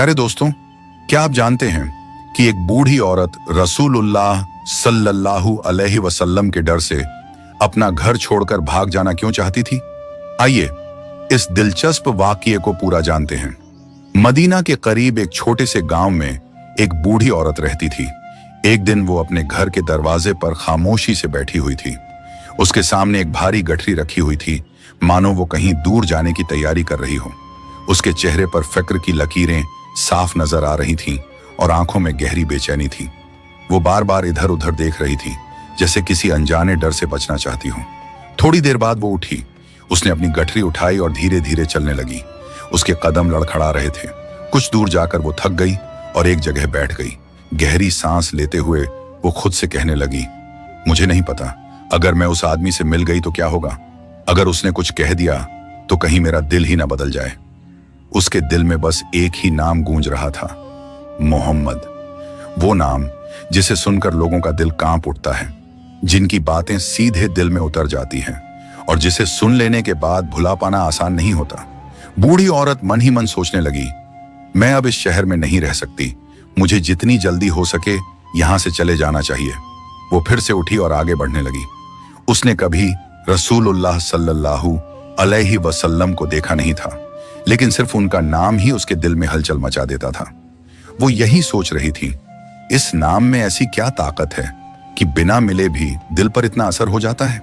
प्यारे दोस्तों, क्या आप जानते हैं कि एक बूढ़ी औरत रसूलुल्लाह सल्लल्लाहु अलैहि वसल्लम के डर से अपना घर छोड़कर भाग जाना क्यों चाहती थी? आइए इस दिलचस्प वाकये को पूरा जानते हैं। मदीना के करीब एक छोटे से गांव में एक बूढ़ी औरत रहती थी। एक दिन वो अपने घर के दरवाजे पर खामोशी से बैठी हुई थी। उसके सामने एक भारी गठरी रखी हुई थी, मानो वो कहीं दूर जाने की तैयारी कर रही हो। उसके चेहरे पर फिक्र की लकीरें साफ नजर आ रही थीं और आंखों में गहरी बेचैनी थी। वो बार बार इधर उधर देख रही थी, जैसे किसी अनजाने डर से बचना चाहती हो। थोड़ी देर बाद वो उठी, उसने अपनी गठरी उठाई और धीरे धीरे चलने लगी। उसके कदम लड़खड़ा रहे थे। कुछ दूर जाकर वो थक गई और एक जगह बैठ गई। गहरी सांस लेते हुए वो खुद से कहने लगी, मुझे नहीं पता, अगर मैं उस आदमी से मिल गई तो क्या होगा? अगर उसने कुछ कह दिया तो कहीं मेरा दिल ही ना बदल जाए। उसके दिल में बस एक ही नाम गूंज रहा था, मोहम्मद। वो नाम जिसे सुनकर लोगों का दिल कांप उठता है, जिनकी बातें सीधे दिल में उतर जाती हैं और जिसे सुन लेने के बाद भुला पाना आसान नहीं होता। बूढ़ी औरत मन ही मन सोचने लगी, मैं अब इस शहर में नहीं रह सकती, मुझे जितनी जल्दी हो सके यहां से चले जाना चाहिए। वो फिर से उठी और आगे बढ़ने लगी। उसने कभी रसूलुल्लाह सल्लल्लाहु अलैहि वसल्लम को देखा नहीं था, लेकिन सिर्फ उनका नाम ही उसके दिल में हलचल मचा देता था। वो यही सोच रही थी, इस नाम में ऐसी क्या ताकत है कि बिना मिले भी दिल पर इतना असर हो जाता है।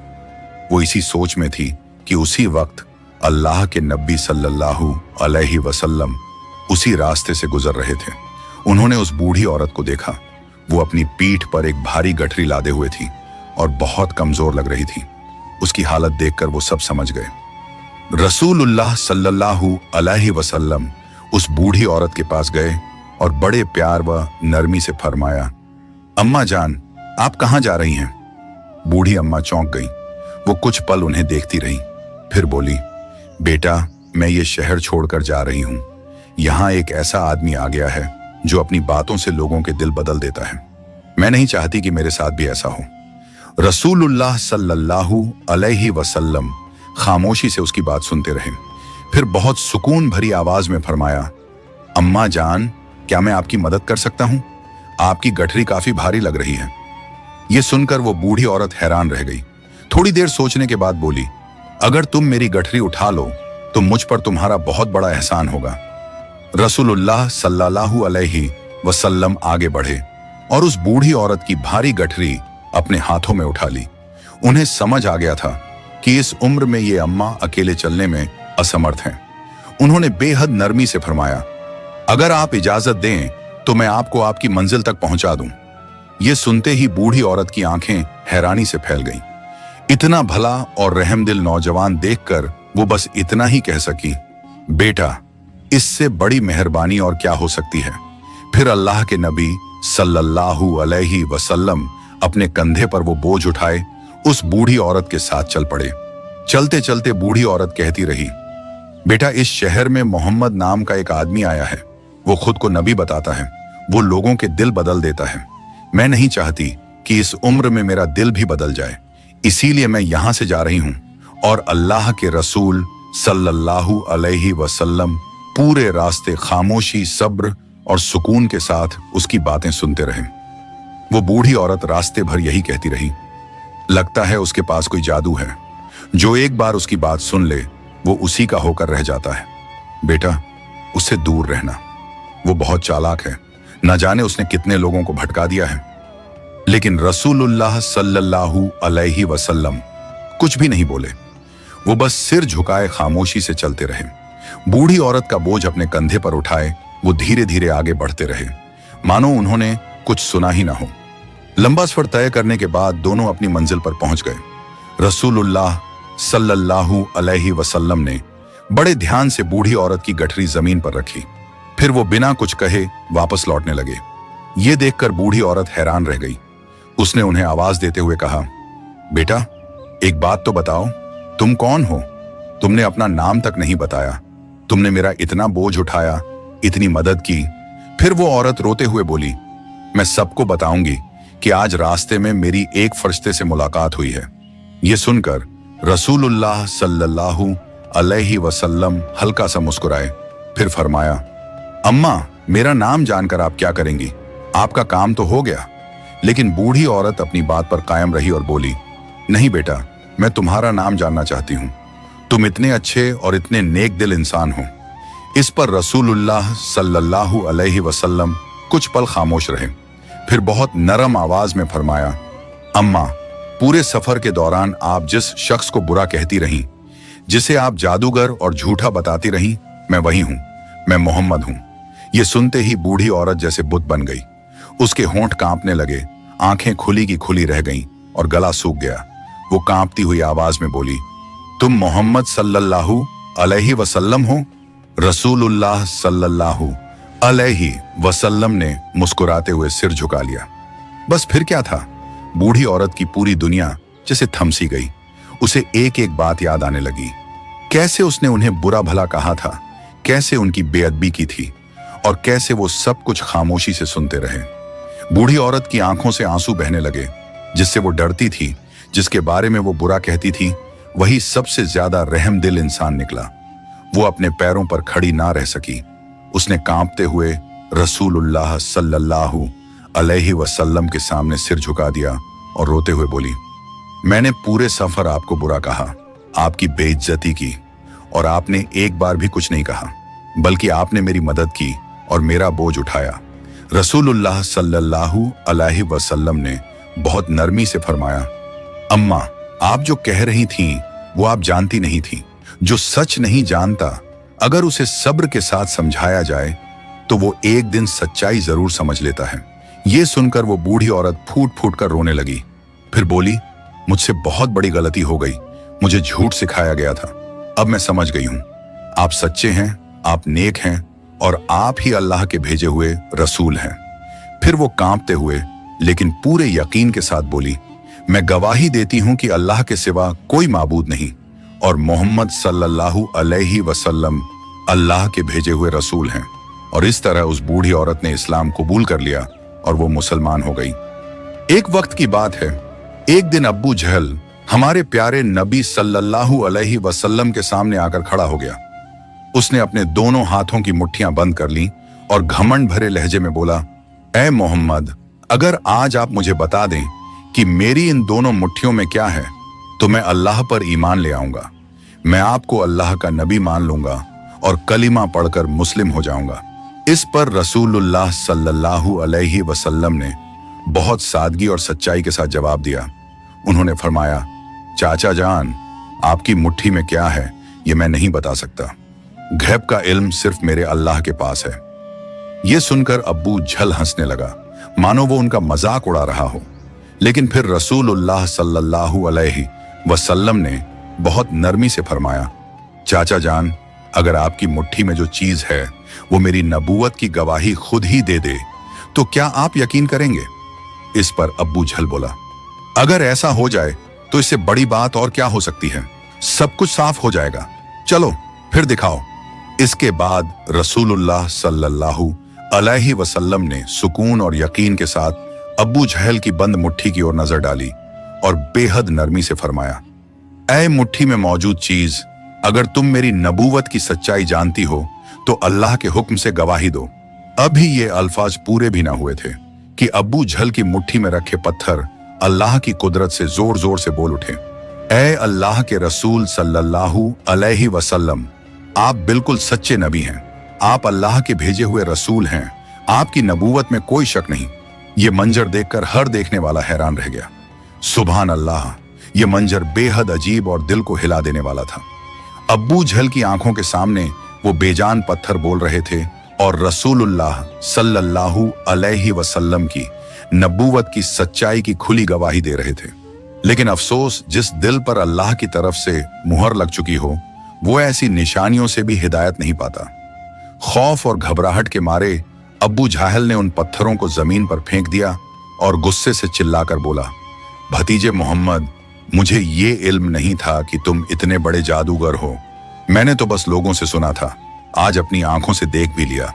वो इसी सोच में थी कि उसी वक्त अल्लाह के नबी सल्लल्लाहु अलैहि वसल्लम उसी रास्ते से गुजर रहे थे। उन्होंने उस बूढ़ी औरत को देखा। वो अपनी पीठ पर एक भारी गठरी लादे हुए थी और बहुत कमजोर लग रही थी। उसकी हालत देखकर वो सब समझ गए। रसूलुल्लाह सल्लल्लाहु अलैहि वसल्लम उस बूढ़ी औरत के पास गए और बड़े प्यार व नरमी से फरमाया, अम्मा जान, आप कहां जा रही हैं? बूढ़ी अम्मा चौंक गई। वो कुछ पल उन्हें देखती रही, फिर बोली, बेटा, मैं ये शहर छोड़कर जा रही हूं। यहां एक ऐसा आदमी आ गया है जो अपनी बातों से लोगों के दिल बदल देता है। मैं नहीं चाहती कि मेरे साथ भी ऐसा हो। रसूलुल्लाह सल्लल्लाहु अलैहि वसल्लम खामोशी से उसकी बात सुनते रहे। फिर बहुत सुकून भरी आवाज में फरमाया, अम्मा जान, क्या मैं आपकी मदद कर सकता हूं? आपकी गठरी काफी भारी लग रही है। यह सुनकर वो बूढ़ी औरत हैरान रह गई। थोड़ी देर सोचने के बाद बोली, अगर तुम मेरी गठरी उठा लो तो मुझ पर तुम्हारा बहुत बड़ा एहसान होगा। रसूलुल्लाह सल्लल्लाहु अलैहि वसल्लम आगे बढ़े और उस बूढ़ी औरत की भारी गठरी अपने हाथों में उठा ली। उन्हें समझ आ गया था कि इस उम्र में ये अम्मा अकेले चलने में असमर्थ हैं। उन्होंने बेहद नरमी से फरमाया, अगर आप इजाजत दें तो मैं आपको आपकी मंजिल तक पहुंचा दूं। ये सुनते ही बूढ़ी औरत की आंखें हैरानी से फैल गईं। इतना भला और रहमदिल नौजवान देखकर वो बस इतना ही कह सकी, बेटा, इससे बड़ी मेहरबानी और क्या हो सकती है। फिर अल्लाह के नबी सल्लल्लाहु अलैहि वसल्लम अपने कंधे पर वो बोझ उठाए उस बूढ़ी औरत के साथ चल पड़े। चलते चलते बूढ़ी औरत कहती रही, बेटा, इस शहर में मोहम्मद नाम का एक आदमी आया है। वो खुद को नबी बताता है। वो लोगों के दिल बदल देता है। मैं नहीं चाहती कि इस उम्र में मेरा दिल भी बदल जाए, इसीलिए मैं यहां से जा रही हूं। और अल्लाह के रसूल सल्लल्लाहु अलैहि वसल्लम पूरे रास्ते खामोशी, सब्र और सुकून के साथ उसकी बातें सुनते रहे। वो बूढ़ी औरत रास्ते भर यही कहती रही, लगता है उसके पास कोई जादू है। जो एक बार उसकी बात सुन ले वो उसी का होकर रह जाता है। बेटा, उससे दूर रहना। वो बहुत चालाक है, न जाने उसने कितने लोगों को भटका दिया है। लेकिन रसूलुल्लाह सल्लल्लाहु अलैहि वसल्लम कुछ भी नहीं बोले। वो बस सिर झुकाए खामोशी से चलते रहे। बूढ़ी औरत का बोझ अपने कंधे पर उठाए वो धीरे धीरे आगे बढ़ते रहे, मानो उन्होंने कुछ सुना ही ना हो। लंबा सफर तय करने के बाद दोनों अपनी मंजिल पर पहुंच गए। रसूलुल्लाह सल्लल्लाहु अलैहि वसल्लम ने बड़े ध्यान से बूढ़ी औरत की गठरी जमीन पर रखी। फिर वो बिना कुछ कहे वापस लौटने लगे। ये देखकर बूढ़ी औरत हैरान रह गई। उसने उन्हें आवाज देते हुए कहा, बेटा, एक बात तो बताओ, तुम कौन हो? तुमने अपना नाम तक नहीं बताया। तुमने मेरा इतना बोझ उठाया, इतनी मदद की। फिर वो औरत रोते हुए बोली, मैं सबको बताऊंगी कि आज रास्ते में मेरी एक फरिश्ते से मुलाकात हुई है। ये सुनकर रसूलुल्लाह सल्लल्लाहु अलैहि वसल्लम हल्का सा मुस्कुराए, फिर फरमाया, अम्मा, मेरा नाम जानकर आप क्या करेंगी? आपका काम तो हो गया। लेकिन बूढ़ी औरत अपनी बात पर कायम रही और बोली, नहीं बेटा, मैं तुम्हारा नाम जानना चाहती हूँ। तुम इतने अच्छे और इतने नेक दिल इंसान हो। इस पर रसूलुल्लाह सल्लल्लाहु अलैहि वसल्लम कुछ पल खामोश रहे, फिर बहुत नरम आवाज में फरमाया, अम्मा, पूरे सफर के दौरान आप जिस शख्स को बुरा कहती रहीं, जिसे आप जादूगर और झूठा बताती रहीं, मैं वही हूं, मैं मोहम्मद हूं। ये सुनते ही बूढ़ी औरत जैसे बुत बन गई। उसके होंठ कांपने लगे, आंखें खुली की खुली रह गईं और गला सूख गया। वो कांपती हुई आवाज में बोली, तुम मोहम्मद सल्लल्लाहु अलैहि वसल्लम हो? रसूलुल्लाह सल्लल्लाहु अलैहि वसल्लम ने मुस्कुराते हुए सिर झुका लिया। बस फिर क्या था, बूढ़ी औरत की पूरी दुनिया जैसे थमसी गई। उसे एक एक बात याद आने लगी। कैसे उसने उन्हें बुरा भला कहा था, कैसे उनकी बेअदबी की थी, और कैसे वो सब कुछ खामोशी से सुनते रहे। बूढ़ी औरत की आंखों से आंसू बहने लगे। जिससे वो डरती थी, जिसके बारे में वो बुरा कहती थी, वही सबसे ज्यादा रहम दिल इंसान निकला। वो अपने पैरों पर खड़ी ना रह सकी। उसने कांपते हुए रसूलुल्लाह सल्लल्लाहु अलैहि वसल्लम के सामने सिर झुका दिया और रोते हुए बोली, मैंने पूरे सफर आपको बुरा कहा, आपकी बेइज्जती की, और आपने एक बार भी कुछ नहीं कहा, बल्कि आपने मेरी मदद की और मेरा बोझ उठाया। रसूलुल्लाह सल्लल्लाहु अलैहि वसल्लम ने बहुत नरमी से फरमाया, अम्मा, आप जो कह रही थीं वो आप जानती नहीं थीं। जो सच नहीं जानता, अगर उसे सब्र के साथ समझाया जाए तो वो एक दिन सच्चाई जरूर समझ लेता है। ये सुनकर वो बूढ़ी औरत फूट फूट कर रोने लगी। फिर बोली, मुझसे बहुत बड़ी गलती हो गई, मुझे झूठ सिखाया गया था। अब मैं समझ गई हूं, आप सच्चे हैं, आप नेक हैं, और आप ही अल्लाह के भेजे हुए रसूल हैं। फिर वो कांपते हुए लेकिन पूरे यकीन के साथ बोली, मैं गवाही देती हूं कि अल्लाह के सिवा कोई माबूद नहीं, और मोहम्मद सल्लल्लाहु अलैहि वसल्लम अल्लाह के भेजे हुए रसूल हैं। और इस तरह उस बूढ़ी औरत ने इस्लाम कबूल कर लिया और वो मुसलमान हो गई। एक वक्त की बात है, एक दिन अब्बू जहल हमारे प्यारे नबी सल्लल्लाहु अलैहि वसल्लम के सामने आकर खड़ा हो गया। उसने अपने दोनों हाथों की मुट्ठियां बंद कर लीं और घमंड भरे लहजे में बोला, ऐ मोहम्मद, अगर आज आप मुझे बता दें कि मेरी इन दोनों मुट्ठियों में क्या है, तो मैं अल्लाह पर ईमान ले आऊंगा। मैं आपको अल्लाह का नबी मान लूंगा और कलिमा पढ़कर मुस्लिम हो जाऊंगा। इस पर रसूलुल्लाह सल्लल्लाहु अलैहि वसल्लम ने बहुत सादगी और सच्चाई के साथ जवाब दिया। उन्होंने फरमाया, चाचा जान, आपकी मुट्ठी में क्या है ये मैं नहीं बता सकता। गैब का इल्म सिर्फ मेरे अल्लाह के पास है। ये सुनकर अब्बू झल हंसने लगा, मानो वो उनका मजाक उड़ा रहा हो। लेकिन फिर रसूलुल्लाह सल्लल्लाहु अलैहि वसल्लम ने बहुत नरमी से फरमाया, चाचा जान, अगर आपकी मुट्ठी में जो चीज है वो मेरी नबूवत की गवाही खुद ही दे दे तो क्या आप यकीन करेंगे? इस पर अब्बू झल बोला, अगर ऐसा हो जाए तो इससे बड़ी बात और क्या हो सकती है, सब कुछ साफ हो जाएगा, चलो फिर दिखाओ। इसके बाद रसूलुल्लाह सल्लल्लाहु अलैहि वसल्लम ने सुकून और यकीन के साथ अब्बू जहल की बंद मुट्ठी की ओर नजर डाली और बेहद नरमी से फरमाया, ऐ मुट्ठी में मौजूद चीज, अगर तुम मेरी नबूवत की सच्चाई जानती हो तो अल्लाह के हुक्म से गवाही दो। अभी ये अल्फाज पूरे भी ना हुए थे कि अब्बू झल की मुट्ठी में रखे पत्थर अल्लाह की कुदरत से जोर जोर से बोल उठे, ऐ अल्लाह के रसूल सल्लल्लाहु अलैहि वसल्लम, आप बिल्कुल सच्चे नबी हैं, आप अल्लाह के भेजे हुए रसूल हैं, आपकी नबूवत में कोई शक नहीं। ये मंजर देखकर हर देखने वाला हैरान रह गया। सुभान अल्लाह, ये मंजर बेहद अजीब और दिल को हिला देने वाला था। अब्बू झल की आंखों के सामने वो बेजान पत्थर बोल रहे थे और रसूलुल्लाह सल्लल्लाहु अलैहि वसल्लम की नबूवत की सच्चाई की खुली गवाही दे रहे थे। लेकिन अफसोस, जिस दिल पर अल्लाह की तरफ से मुहर लग चुकी हो वो ऐसी निशानियों से भी हिदायत नहीं पाता। खौफ और घबराहट के मारे अब्बू जाहल ने उन पत्थरों को जमीन पर फेंक दिया और गुस्से से चिल्लाकर बोला, भतीजे मोहम्मद, मुझे ये इल्म नहीं था कि तुम इतने बड़े जादूगर हो। मैंने तो बस लोगों से सुना था, आज अपनी आंखों से देख भी लिया।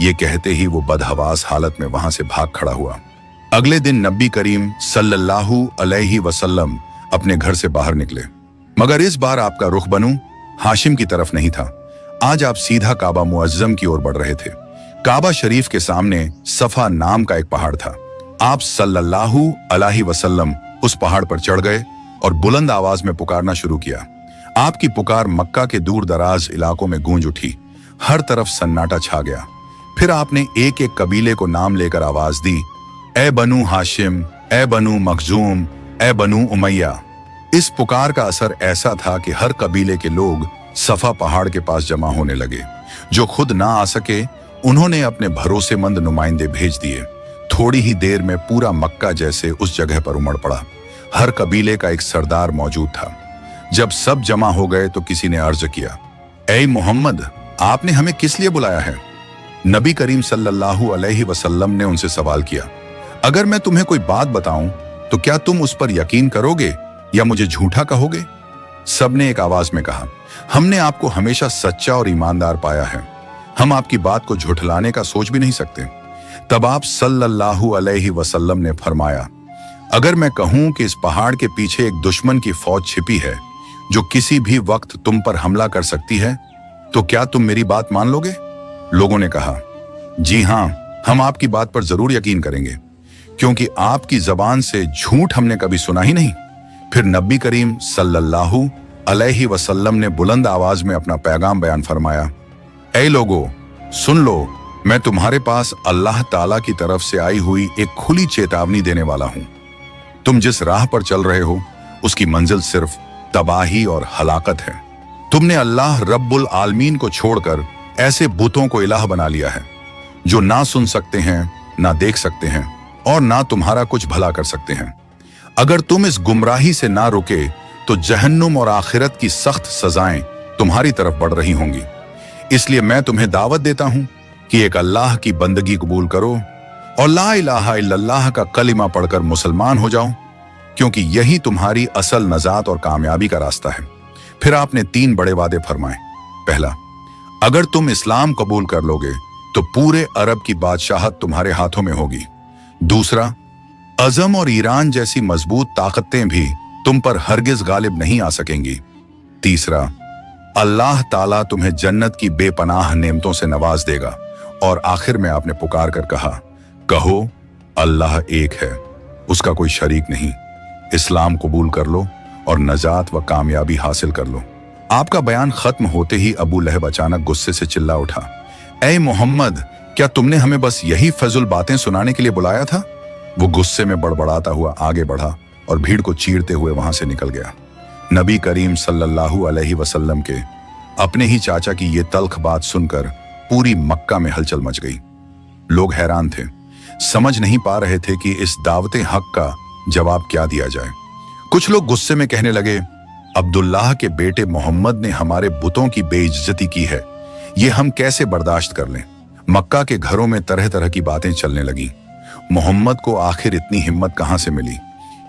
ये कहते ही वो बदहवास हालत में वहां से भाग खड़ा हुआ। अगले दिन नबी करीम सल्लल्लाहु अलैहि वसल्लम अपने घर से बाहर निकले, मगर इस बार आपका रुख बनू हाशिम की तरफ नहीं था। आज आप सीधा काबा मुअज्जम की ओर बढ़ रहे थे। काबा शरीफ के सामने सफा नाम का एक पहाड़ था। आप सल्लल्लाहु अलैहि वसल्लम उस पहाड़ पर चढ़ गए और बुलंद आवाज में पुकारना शुरू किया। आपकी पुकार मक्का के दूर दराज इलाकों में गूंज उठी। हर तरफ सन्नाटा छा गया। फिर आपने एक एक कबीले को नाम लेकर आवाज दी, ए बनु हाशिम, ए बनु मखजूम, ए बनु उमैया। इस पुकार का असर ऐसा था कि हर कबीले के लोग सफा पहाड़ के पास जमा होने लगे। जो खुद ना आ सके उन्होंने अपने भरोसेमंद नुमाइंदे भेज दिए। थोड़ी ही देर में पूरा मक्का जैसे उस जगह पर उमड़ पड़ा। हर कबीले का एक सरदार मौजूद था। जब सब जमा हो गए तो किसी ने अर्ज किया, ऐ मोहम्मद, आपने हमें किस लिए बुलाया है? नबी करीम सल्लल्लाहु अलैहि वसल्लम ने उनसे सवाल किया, अगर मैं तुम्हें कोई बात बताऊं तो क्या तुम उस पर यकीन करोगे या मुझे झूठा कहोगे? सबने एक आवाज में कहा, हमने आपको हमेशा सच्चा और ईमानदार पाया है, हम आपकी बात को झुठलाने का सोच भी नहीं सकते। तब आप सल्लल्लाहु अलैहि वसल्लम ने फरमाया, अगर मैं कहूं कि इस पहाड़ के पीछे एक दुश्मन की फौज छिपी है जो किसी भी वक्त तुम पर हमला कर सकती है, तो क्या तुम मेरी बात मान लोगे? लोगों ने कहा, जी हां, हम आपकी बात पर जरूर यकीन करेंगे, क्योंकि आपकी जबान से झूठ हमने कभी सुना ही नहीं। फिर नबी करीम सल्लल्लाहु अलैहि वसल्लम ने बुलंद आवाज में अपना पैगाम बयान फरमाया, ऐ लोगो, सुन लो, मैं तुम्हारे पास अल्लाह ताला की तरफ से आई हुई एक खुली चेतावनी देने वाला हूं। तुम जिस राह पर चल रहे हो उसकी मंजिल सिर्फ तबाही और हलाकत है। तुमने अल्लाह रब्बुल आलमीन को छोड़कर ऐसे बुतों को इलाह बना लिया है जो ना सुन सकते हैं, ना देख सकते हैं और ना तुम्हारा कुछ भला कर सकते हैं। अगर तुम इस गुमराही से ना रुके तो जहन्नुम और आखिरत की सख्त सजाएं तुम्हारी तरफ बढ़ रही होंगी। इसलिए मैं तुम्हें दावत देता हूं कि एक अल्लाह की बंदगी कबूल करो और ला इलाहा इल्लल्लाह का कलिमा पढ़कर मुसलमान हो जाओ, क्योंकि यही तुम्हारी असल नजात और कामयाबी का रास्ता है। फिर आपने 3 बड़े वादे फरमाए। पहला, अगर तुम इस्लाम कबूल कर लोगे तो पूरे अरब की बादशाहत तुम्हारे हाथों में होगी। दूसरा, अजम और ईरान जैसी मजबूत ताकतें भी तुम पर हरगिज गालिब नहीं आ सकेंगी। तीसरा, अल्लाह ताला तुम्हें जन्नत की बेपनाह नेमतों से नवाज देगा। और आखिर में आपने पुकार कर कहा, कहो अल्लाह एक है, उसका कोई शरीक नहीं। इस्लाम कबूल कर लो और नजात व कामयाबी हासिल कर लो। आपका बयान खत्म होते ही अबू लहब अचानक गुस्से से चिल्ला उठा, ऐ मोहम्मद, क्या तुमने हमें बस यही फजुल बातें सुनाने के लिए बुलाया था? वो गुस्से में बड़बड़ाता हुआ आगे बढ़ा और भीड़ को चीरते हुए वहां से निकल गया। नबी करीम सल्लल्लाहु अलैहि वसल्लम के अपने ही चाचा की ये तल्ख बात सुनकर पूरी मक्का में हलचल मच गई। लोग हैरान थे, समझ नहीं पा रहे थे कि इस दावते हक का जवाब क्या दिया जाए। कुछ लोग गुस्से में कहने लगे, अब्दुल्लाह के बेटे मोहम्मद ने हमारे बुतों की बेइज्जती की है, ये हम कैसे बर्दाश्त कर लें। मक्का के घरों में तरह तरह की बातें चलने लगी। मोहम्मद को आखिर इतनी हिम्मत कहां से मिली?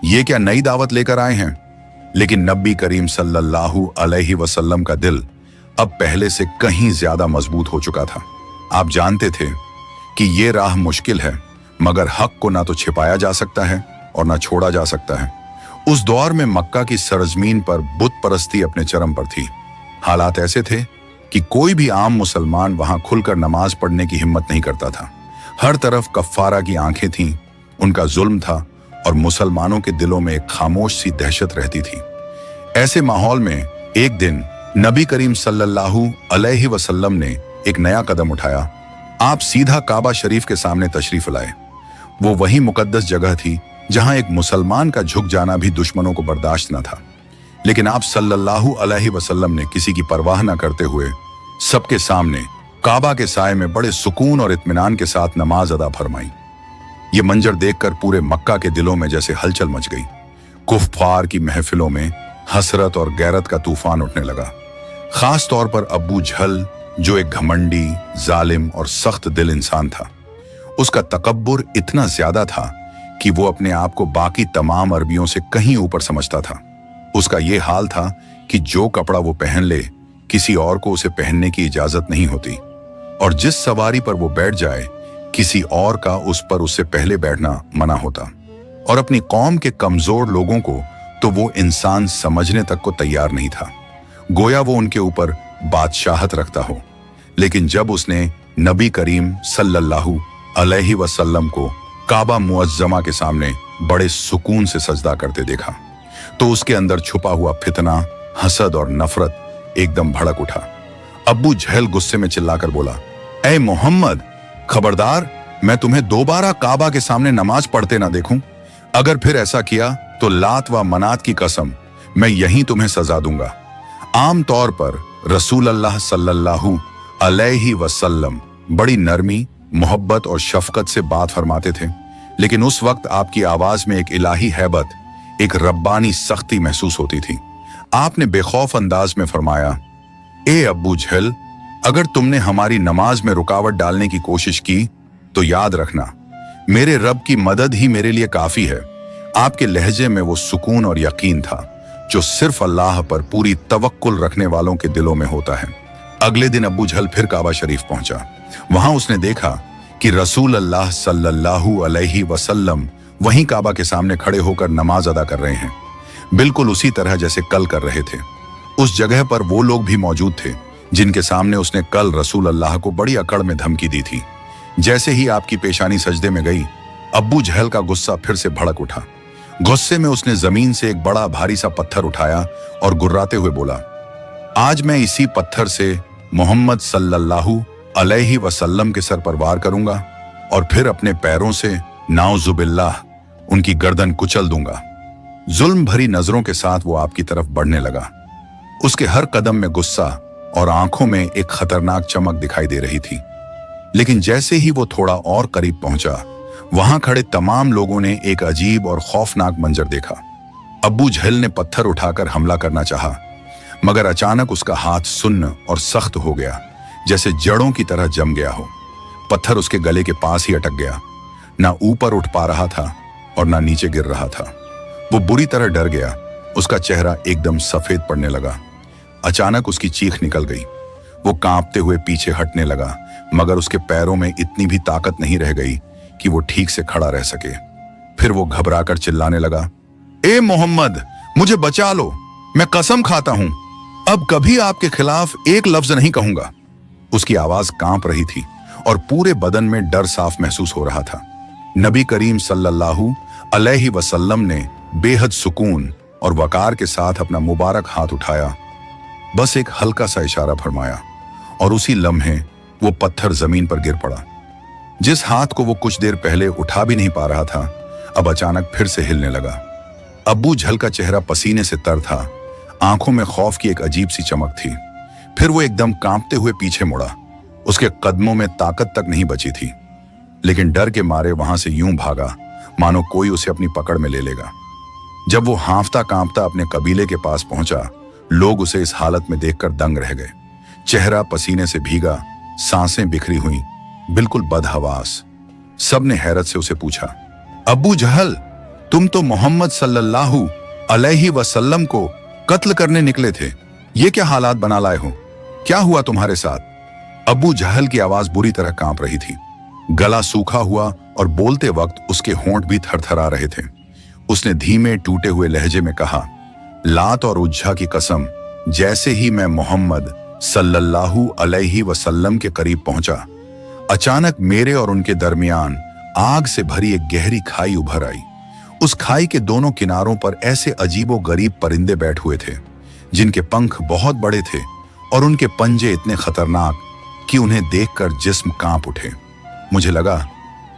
ये क्या नई दावत लेकर आए हैं? लेकिन नबी करीम सल्लल्लाहु अलैहि वसल्लम का दिल अब पहले से कहीं ज्यादा मजबूत हो चुका था। आप जानते थे कि ये राह मुश्किल है, मगर हक को ना तो छिपाया जा सकता है और ना छोड़ा जा सकता है। उस दौर में मक्का की सरजमीन पर बुत परस्ती अपने चरम पर थी। हालात ऐसे थे कि कोई भी आम मुसलमान वहां खुलकर नमाज पढ़ने की हिम्मत नहीं करता था। हर तरफ कफ्फारा की आंखें थीं, उनका जुल्म था और मुसलमानों के दिलों में एक खामोश सी दहशत रहती थी। ऐसे माहौल में एक दिन नबी करीम सल्लल्लाहु अलैहि वसल्लम ने एक नया कदम उठाया। आप सीधा काबा शरीफ के सामने तशरीफ लाए। वो वही मुकद्दस जगह थी जहां एक मुसलमान का झुक जाना भी दुश्मनों को बर्दाश्त न था। लेकिन आप सल्लल्लाहु अलैहि वसल्लम ने किसी की परवाह न करते हुए सबके सामने काबा के साए में बड़े सुकून और इत्मीनान के साथ नमाज अदा फरमाई। ये मंजर देखकर पूरे मक्का के दिलों में जैसे हलचल मच गई। कुफ्फार की महफिलों में हसरत और गैरत का तूफान उठने लगा। खास तौर पर अबू जहल, जो एक घमंडी, जालिम और सख्त दिल इंसान था। उसका तकब्बुर इतना ज्यादा था कि वो अपने आप को बाकी तमाम अरबियों से कहीं ऊपर समझता था। उसका ये हाल था कि जो कपड़ा वो पहन ले, किसी और को उसे पहनने की इजाजत नहीं होती, और जिस सवारी पर वो बैठ जाए, किसी और का उस पर उससे पहले बैठना मना होता। और अपनी कौम के कमजोर लोगों को तो वो इंसान समझने तक को तैयार नहीं था, गोया वो उनके ऊपर बादशाहत रखता हो। लेकिन जब उसने नबी करीम सल्लल्लाहु अलैहि वसल्लम को काबा मुअज्जमा के सामने बड़े सुकून से सजदा करते देखा तो उसके अंदर छुपा हुआ फितना, हसद और नफरत एकदम भड़क उठा। अब्बू जहल गुस्से में चिल्लाकर बोला, ऐ मोहम्मद, खबरदार, मैं तुम्हें दोबारा काबा के सामने नमाज पढ़ते ना देखूं। अगर फिर ऐसा किया तो लात व मनात की कसम, मैं यहीं तुम्हें सजा दूंगा। आम तौर पर रसूल अल्लाह सल्लल्लाहु अलैहि वसल्लम बड़ी नरमी, मोहब्बत और शफकत से बात फरमाते थे, लेकिन उस वक्त आपकी आवाज में एक इलाही हैबत, एक रब्बानी सख्ती महसूस होती थी। आपने बेखौफ अंदाज में फरमाया, ए अब्बू जहल, अगर तुमने हमारी नमाज में रुकावट डालने की कोशिश की तो याद रखना, मेरे रब की मदद ही मेरे लिए काफी है। आपके लहजे में वो सुकून और यकीन था जो सिर्फ अल्लाह पर पूरी तवक्कुल रखने वालों के दिलों में होता है। अगले दिन अब्बू जहल फिर काबा शरीफ पहुंचा। वहां उसने देखा कि रसूल अल्लाह सल्लल्लाहु अलैहि वसल्लम वहीं काबा के सामने खड़े होकर नमाज अदा कर रहे हैं, बिल्कुल उसी तरह जैसे कल कर रहे थे। उस जगह पर वो लोग भी मौजूद थे जिनके सामने उसने कल रसूल अल्लाह को बड़ी अकड़ में धमकी दी थी। जैसे ही आपकी पेशानी सजदे में गई, अब्बू जहल का गुस्सा फिर से भड़क उठा। गुस्से में उसने जमीन से एक बड़ा भारी सा पत्थर उठाया और गुर्राते हुए बोला, आज मैं इसी पत्थर से मोहम्मद सल्लल्लाहु अलैहि वसल्लम के सर पर वार करूंगा और फिर अपने पैरों से नाउजुबिल्लाह उनकी गर्दन कुचल दूंगा। जुल्म भरी नजरों के साथ वो आपकी तरफ बढ़ने लगा। उसके हर कदम में गुस्सा और आंखों में एक खतरनाक चमक दिखाई दे रही थी। लेकिन जैसे ही वो थोड़ा और करीब पहुंचा, वहां खड़े तमाम लोगों ने एक अजीब और खौफनाक मंजर देखा। अब्बू जहल ने पत्थर उठाकर हमला करना चाहा, मगर अचानक उसका हाथ सुन्न और सख्त हो गया, जैसे जड़ों की तरह जम गया हो। पत्थर उसके गले के पास ही अटक गया, ना ऊपर उठ पा रहा था और ना नीचे गिर रहा था। वो बुरी तरह डर गया। उसका चेहरा एकदम सफेद पड़ने लगा। अचानक उसकी चीख निकल गई। वो कांपते हुए पीछे हटने लगा, मगर उसके पैरों में इतनी भी ताकत नहीं रह गई कि वो ठीक से खड़ा रह सके। फिर वो घबराकर चिल्लाने लगा, ए मोहम्मद, मुझे बचा लो, मैं कसम खाता हूं अब कभी आपके खिलाफ एक लफ्ज नहीं कहूंगा। उसकी आवाज कांप रही थी और पूरे बदन में डर साफ महसूस हो रहा था। नबी करीम सल्लल्लाहु अलैहि वसल्लम ने बेहद सुकून और वकार के साथ अपना मुबारक हाथ उठाया, बस एक हल्का सा इशारा फरमाया और उसी लम्हे वो पत्थर जमीन पर गिर पड़ा। जिस हाथ को वो कुछ देर पहले उठा भी नहीं पा रहा था, अब अचानक फिर से हिलने लगा। अब्बू जहल का चेहरा पसीने से तर था, आंखों में खौफ की एक अजीब सी चमक थी। फिर वो एकदम कांपते हुए पीछे मुड़ा। उसके कदमों में ताकत तक नहीं बची थी, लेकिन डर के मारे वहां से यूं भागा मानो कोई उसे अपनी पकड़ में ले लेगा। जब वो हांफता कांपता अपने कबीले के पास पहुंचा, लोग उसे इस हालत में देखकर दंग रह गए। चेहरा पसीने से भीगा, सांसें बिखरी हुई, बिल्कुल बदहवास। सबने हैरत से उसे पूछा, अब्बू जहल, तुम तो मोहम्मद सल्लल्लाहु अलैहि वसल्लम को कत्ल करने निकले थे, ये क्या हालात बना लाए हो? क्या हुआ तुम्हारे साथ? अब्बू जहल की आवाज बुरी तरह कांप रही थी। गला सूखा हुआ और बोलते वक्त उसके होंठ भी थरथरा रहे थे। उसने धीमे टूटे हुए लहजे में कहा, लात और उज्जा की कसम, जैसे ही मैं मोहम्मद सल्लल्लाहु अलैहि वसल्लम के करीब पहुंचा, अचानक मेरे और उनके दरमियान आग से भरी एक गहरी खाई उभर आई। उस खाई के दोनों किनारों पर ऐसे अजीबो गरीब परिंदे बैठ हुए थे जिनके पंख बहुत बड़े थे और उनके पंजे इतने खतरनाक कि उन्हें देखकर जिस्म कांप उठे। मुझे लगा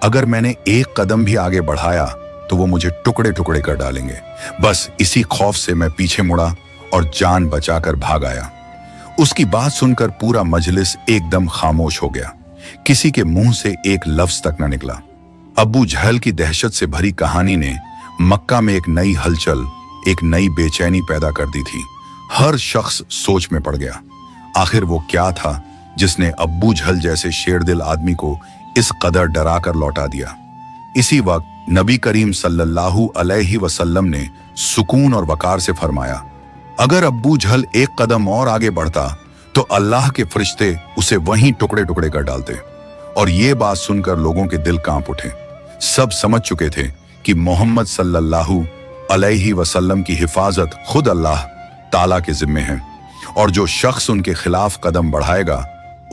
अगर मैंने एक कदम भी आगे बढ़ाया तो वो मुझे टुकड़े टुकड़े कर डालेंगे। बस इसी खौफ से मैं पीछे मुड़ा और जान बचाकर भाग आया। उसकी बात सुनकर पूरा मजलिस एकदम खामोश हो गया। किसी के मुंह से एक लफ्ज तक न निकला। अब्बू जहल की दहशत से भरी कहानी ने मक्का में एक नई हलचल, एक नई बेचैनी पैदा कर दी थी। हर शख्स सोच में पड़ गया, आखिर वो क्या था जिसने अब्बू जहल जैसे शेरदिल आदमी को इस कदर डरा कर लौटा दिया। इसी वक्त नबी करीम सल्लल्लाहु अलैहि वसल्लम ने सुकून और वकार से फरमाया, अगर अब्बू जहल एक कदम और आगे बढ़ता तो अल्लाह के फरिश्ते उसे वहीं टुकड़े टुकड़े कर डालते। और ये बात सुनकर लोगों के दिल कांप उठे। सब समझ चुके थे कि मोहम्मद सल्लल्लाहु अलैहि वसल्लम की हिफाजत खुद अल्लाह ताला के जिम्मे है और जो शख्स उनके खिलाफ कदम बढ़ाएगा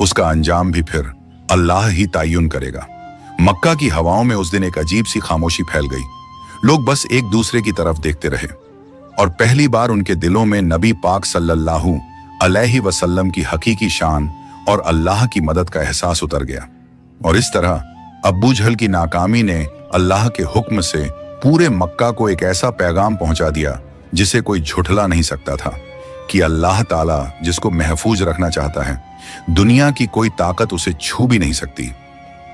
उसका अंजाम भी फिर अल्लाह ही तयन करेगा। मक्का की हवाओं में उस दिन एक अजीब सी खामोशी फैल गई। लोग बस एक दूसरे की तरफ देखते रहे और पहली बार उनके दिलों में नबी पाक सल्लल्लाहु अलैहि वसल्लम की हकीकी शान और अल्लाह की मदद का एहसास उतर गया। और इस तरह अब्बू जहल की नाकामी ने अल्लाह के हुक्म से पूरे मक्का को एक ऐसा पैगाम पहुंचा दिया जिसे कोई झुठला नहीं सकता था कि अल्लाह ताला जिसको महफूज रखना चाहता है, दुनिया की कोई ताकत उसे छू भी नहीं सकती।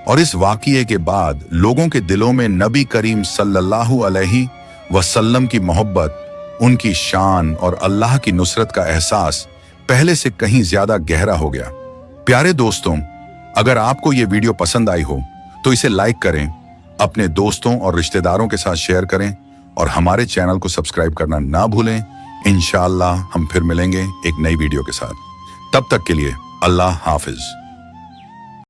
और इस वाक़ये के बाद लोगों के दिलों में नबी करीम सल्लल्लाहु अलैहि वसल्लम की मोहब्बत, उनकी शान और अल्लाह की नुसरत का एहसास पहले से कहीं ज्यादा गहरा हो गया। प्यारे दोस्तों, अगर आपको ये वीडियो पसंद आई हो तो इसे लाइक करें, अपने दोस्तों और रिश्तेदारों के साथ शेयर करें और हमारे चैनल को सब्सक्राइब करना ना भूलें। इंशाअल्लाह हम फिर मिलेंगे एक नई वीडियो के साथ। तब तक के लिए अल्लाह हाफिज।